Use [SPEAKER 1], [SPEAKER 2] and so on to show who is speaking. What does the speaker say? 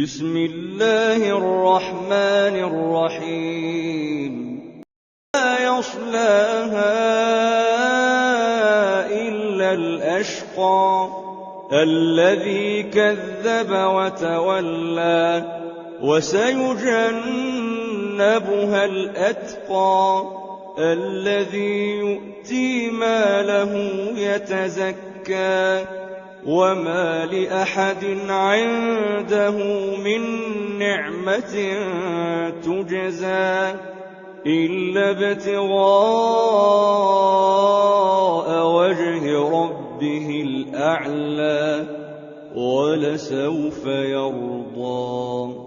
[SPEAKER 1] بسم الله الرحمن الرحيم لا يصلاها إلا الأشقى الذي كذب وتولى وسيجنبها الأتقى الذي يؤتي ماله يتزكى وما لأحد عنده من نعمة تجزى إلا ابتغاء وجه ربه الأعلى ولسوف يرضى.